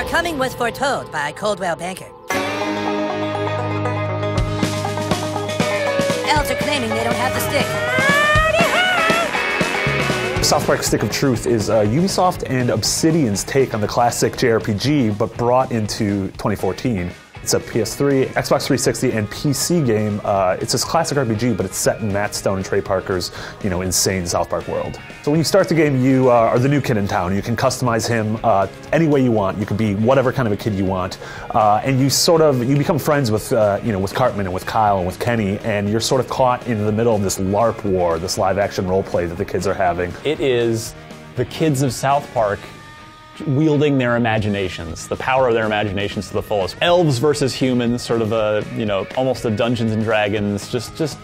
Your coming was foretold by Coldwell Banker. Elves are claiming they don't have the stick. South Park Stick of Truth is Ubisoft and Obsidian's take on the classic JRPG, but brought into 2014. It's a PS3, Xbox 360, and PC game. It's this classic RPG, but it's set in Matt Stone and Trey Parker's, insane South Park world. So when you start the game, you are the new kid in town. You can customize him any way you want. You can be whatever kind of a kid you want, and you become friends with with Cartman and with Kyle and with Kenny, and you're sort of caught in the middle of this LARP war, this live-action role play that the kids are having. It is the kids of South Park wielding their imaginations, the power of their imaginations to the fullest. Elves versus humans, sort of a, almost a Dungeons and Dragons, just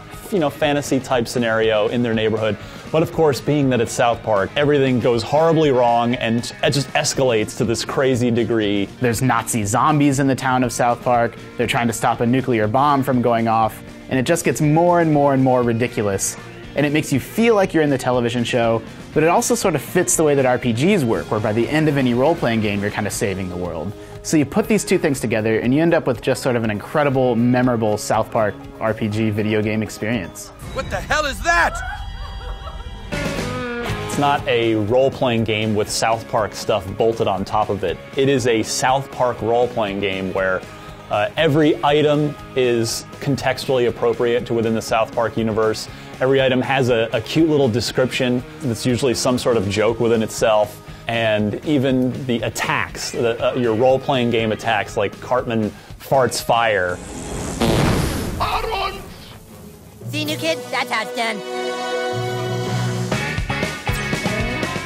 fantasy type scenario in their neighborhood. But of course, being that it's South Park, everything goes horribly wrong and it just escalates to this crazy degree. There's Nazi zombies in the town of South Park. They're trying to stop a nuclear bomb from going off, and it just gets more and more and more ridiculous. And it makes you feel like you're in the television show, but it also sort of fits the way that RPGs work, where by the end of any role-playing game, you're kind of saving the world. So you put these two things together, and you end up with just sort of an incredible, memorable South Park RPG video game experience. What the hell is that? It's not a role-playing game with South Park stuff bolted on top of it. It is a South Park role-playing game where every item is contextually appropriate to within the South Park universe. Every item has a cute little description that's usually some sort of joke within itself. And even the attacks, your role-playing game attacks, like Cartman farts fire. See, new kid? That's how it's done.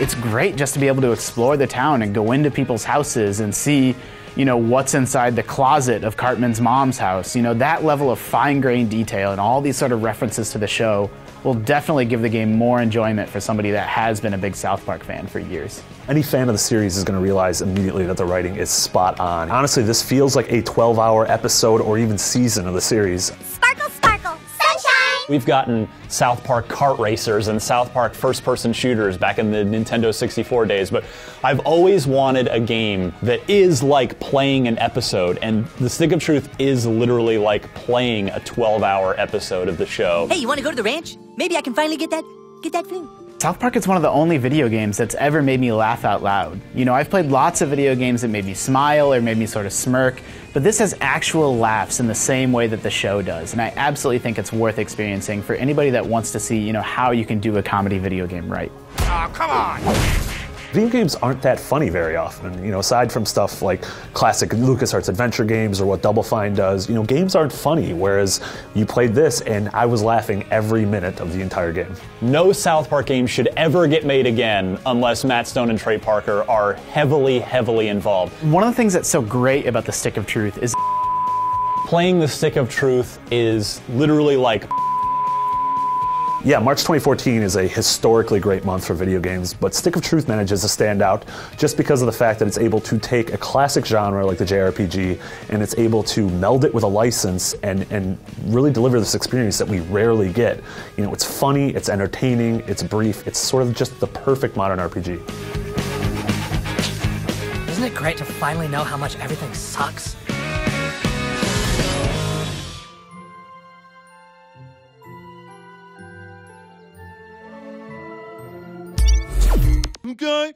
It's great just to be able to explore the town and go into people's houses and see what's inside the closet of Cartman's mom's house. That level of fine-grained detail and all these sort of references to the show will definitely give the game more enjoyment for somebody that has been a big South Park fan for years. Any fan of the series is going to realize immediately that the writing is spot on. Honestly, this feels like a 12-hour episode or even season of the series. Sparkle, sparkle, sunshine! We've gotten South Park kart racers and South Park first-person shooters back in the Nintendo 64 days, but I've always wanted a game that is like playing an episode, and the Stick of Truth is literally like playing a 12-hour episode of the show. Hey, you want to go to the ranch? Maybe I can finally get that thing. South Park is one of the only video games that's ever made me laugh out loud. I've played lots of video games that made me smile or made me sort of smirk, but this has actual laughs in the same way that the show does, and I absolutely think it's worth experiencing for anybody that wants to see, how you can do a comedy video game right. Oh, come on! Video games aren't that funny very often, aside from stuff like classic LucasArts adventure games or what Double Fine does, games aren't funny, whereas you played this and I was laughing every minute of the entire game. No South Park game should ever get made again unless Matt Stone and Trey Parker are heavily, heavily involved. One of the things that's so great about the Stick of Truth is playing the Stick of Truth is literally like. Yeah, March 2014 is a historically great month for video games, but Stick of Truth manages to stand out just because of the fact that it's able to take a classic genre like the JRPG and it's able to meld it with a license and really deliver this experience that we rarely get. It's funny, it's entertaining, it's brief, it's sort of just the perfect modern RPG. Isn't it great to finally know how much everything sucks? Okay.